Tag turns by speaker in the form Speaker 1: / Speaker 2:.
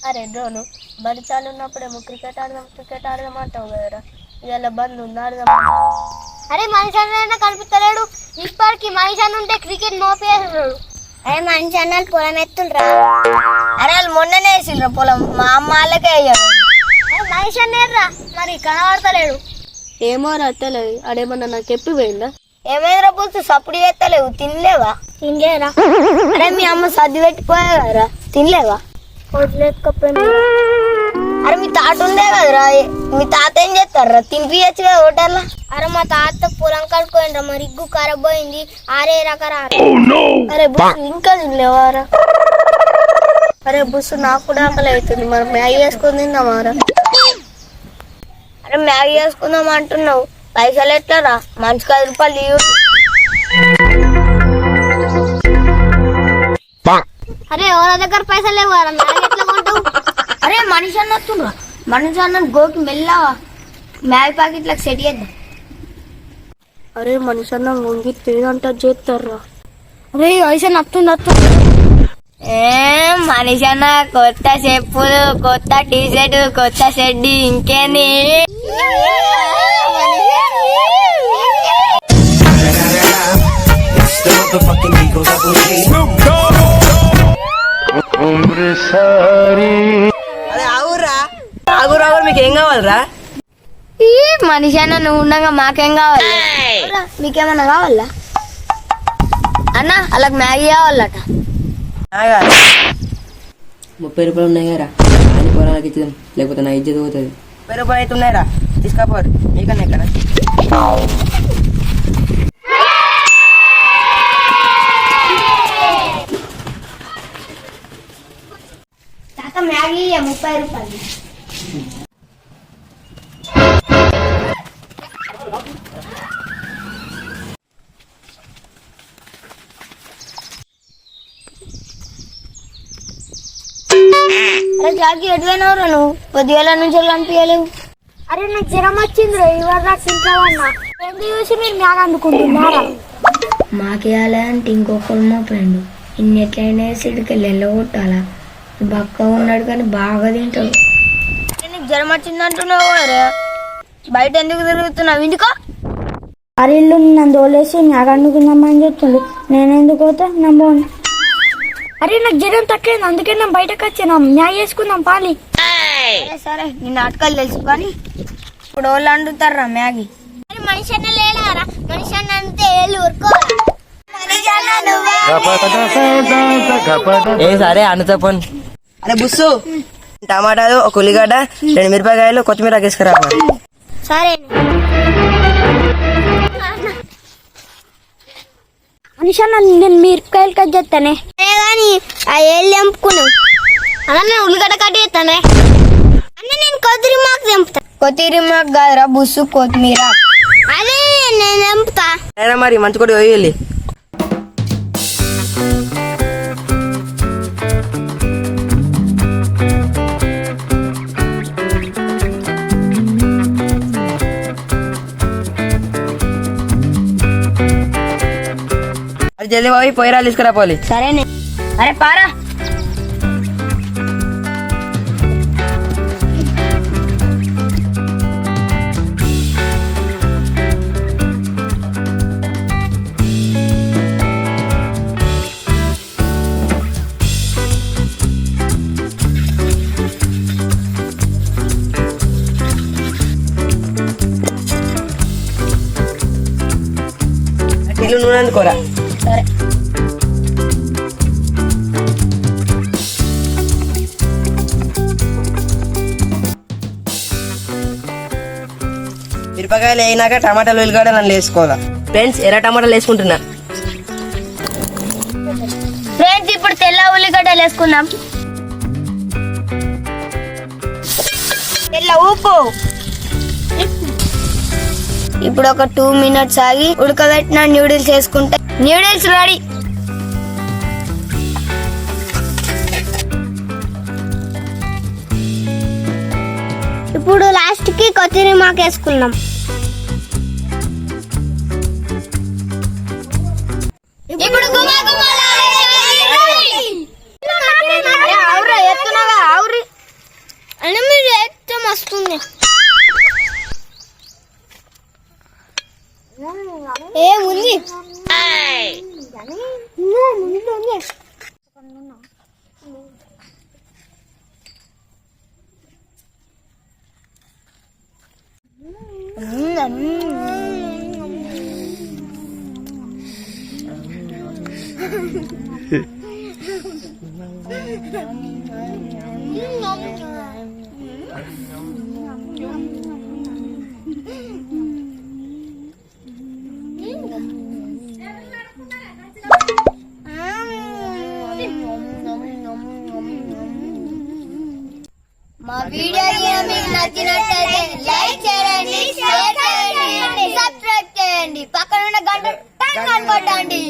Speaker 1: అరే డ్రోను బడి చాలు ఉన్నప్పుడేమో క్రికెట్ ఆడదాం అంటావు కదరా, ఇవాళ బంద్ ఉంది ఆడదాం.
Speaker 2: అరే మనిషి అన్న కనిపిస్తలేడు, ఇప్పటికి మనిషి అన్న ఉంటే క్రికెట్ మోపేసాడు. అరే మనిషి అన్న పొలం ఎత్తుండ్రా.
Speaker 1: అరే వాళ్ళు మొన్ననే వేసిండ్రా పొలం, మా అమ్మ వాళ్ళకే అయ్యారు.
Speaker 2: మనిషి అన్నేర్రా మరి కనబడతలేడు.
Speaker 1: ఏమో రట్టలేదు, అడేమన్నా నాకు ఎప్పుడు పోయిందా?
Speaker 2: ఏమైందిరా పులుసు సప్పుడు చేస్తలేవు, తినలేవా? తినలేరా.
Speaker 1: అరే మీ అమ్మ సర్ది పెట్టిపోయా కదరా, తినలేవా?
Speaker 2: వదిలేకపోయింది.
Speaker 1: అరే మీ తాత ఉందే కదరా, మీ తాత ఏం చేస్తారా, తినిపించచ్చు కదా హోటల్లో.
Speaker 2: అరే మా తాత పొలం కడుక్కోయిండ్రా, మరి ఇగ్గు ఖరాబ్ పోయింది, ఆరే రకరా.
Speaker 1: అరే బుస్సు ఇంకా తినలేవారా? అరే బుస్సు నాకు కూడా ఆకలి అవుతుంది, మరి మ్యాగీ వేసుకొని తిందామారా? అరే మ్యాగీ వేసుకుందాం అంటున్నావు, పైసలు ఎట్లారా? మనిషికి 5 రూపాయలు లీవ్.
Speaker 2: అరే ఎవరి దగ్గర పైసలు లేవు కదా, మ్యాగీ ఎట్లా కొంటావు?
Speaker 1: అరే మనిషి అన్న వస్తుండ్రా, మనిషి అన్న గోకి మెల్లవా మ్యాగీ ప్యాకెట్లకు సెట్ చేద్దాం. అరే మనిషి అన్న వంగి తిరిగంట చేస్తారా?
Speaker 2: అరే ఐసా నత్తుంది.
Speaker 1: మనిషి అన్న కొత్త చెప్పులు, కొత్త టీషర్ట్, కొత్త షెడ్, ఇంకేంది? మీకు ఏం కావాలరా? ఈ మనిషి అన్న నువ్వు ఉండగా మాకేం కావాలి? మీకేమన్నా కావాలా అన్న? అలాగ మ్యాగీ కావాలట.
Speaker 3: 30 రూపాయలు ఉన్నాయి కదా, ఆయన పొలానికి ఇచ్చేద్దాం, లేకపోతే నా ఇజ్జత్ పోతుంది.
Speaker 4: 30 రూపాయలు అయితే ఉన్నాయిరా, తీసుకోపోరు. మీకన్నా ఎక్కడ
Speaker 2: మ్యాగీ 30 రూపాయలు.
Speaker 1: అరే జాకి ఎటువైనవరా నువ్వు? పొద్దుగాల నుంచి కనిపించలేవు.
Speaker 2: అరే నాకు జ్వరం వచ్చింది, ఇవాళ నాకు ఇంట్లో ఉన్నా. ఎందుకు చూసి మీరు మ్యాగీ అందుకుంటున్నారా?
Speaker 1: మాకేయాలి అంటే ఇంకొకరు మా ఫ్రెండ్ ఇన్ని ఎట్లయినా సిడికెళ్ళి వెళ్ళగొట్టాలా? బక్క ఉన్నాడు కానీ బాగా తింటాడు. నీకు జ్వరం వచ్చిందంటున్నావు కదా, బయట ఎందుకు తిరుగుతున్నావు? ఇందుకో
Speaker 2: అరే ఇల్లు నన్ను తోలేసి మ్యాగీ అందుకుందామని చెప్తుంది, నేనెందుకు పోతా నమ్మోను. అరే నాకు జ్వరం తక్కువ, అందుకే నేను బయటకు వచ్చాను, మ్యాగీ వేసుకుందాం పాలి.
Speaker 1: సరే నీ నాటకాలు తెలుసు కానీ ఇప్పుడు వాళ్ళు వండుతారా మ్యాగీ?
Speaker 2: మనిషి అన్న లేడారా? మనిషి అన్న అంతే ఊరుకోవాలి.
Speaker 4: ఏ సరే అన్న చెప్పండి. అరే బుస్సు, టమాటాలు, ఒక ఉల్లిగడ్డ, 2 మిరపకాయలు, కొత్తిమీర తీసుకురా.
Speaker 2: సరే మనిషి అన్న నేను మిరపకాయలు కట్ చేస్తానే కానీ ఆ ఏళ్ళు తెంపుకున్నాం అన్న. నేను ఉల్లిగడ్డ కట్ చేస్తానే అన్న. నేను కొత్తిమీర తెంపుతా.
Speaker 1: కొత్తిమీర కాదురా బుస్సు, కొత్తిమీర.
Speaker 2: అదే నేను తెంపుతా.
Speaker 4: మరి మంచి కూడా వేయాలి. అది జల్దీ పోయి పోయిరా తీసుకురా పోలి.
Speaker 1: సరేనే. అరే పారా.
Speaker 4: ఇల్లు నూనె అందుకోరా.
Speaker 1: సరే
Speaker 4: మిరపకాయలు అయినాక టమాటాలు, ఉల్లిగడ్డ నన్ను వేసుకోవాలా. ఫ్రెండ్స్ ఎర్ర టమాటాలు వేసుకుంటున్నా.
Speaker 1: ఫ్రెండ్స్ ఇప్పుడు తెల్ల ఉల్లిగడ్డలు వేసుకుందాం. తెల్ల ఉప్పు. ఇప్పుడు ఒక 2 మినిట్స్ ఆగి ఉడకబెట్టిన న్యూడిల్స్ వేసుకుంటే న్యూడిల్స్ రెడీ.
Speaker 2: ఇప్పుడు లాస్ట్ కి కొత్తిమీర వేసుకుందాం.
Speaker 1: ఇప్పుడు ఎత్తునగా ఆవురి మా వీడియో మీకు నచ్చినట్లయితే లైక్ చేయండి, షేర్ చేయండి, సబ్స్క్రైబ్ చేయండి, పక్కన ఉన్న గంట టంగ్ అని కొట్టండి.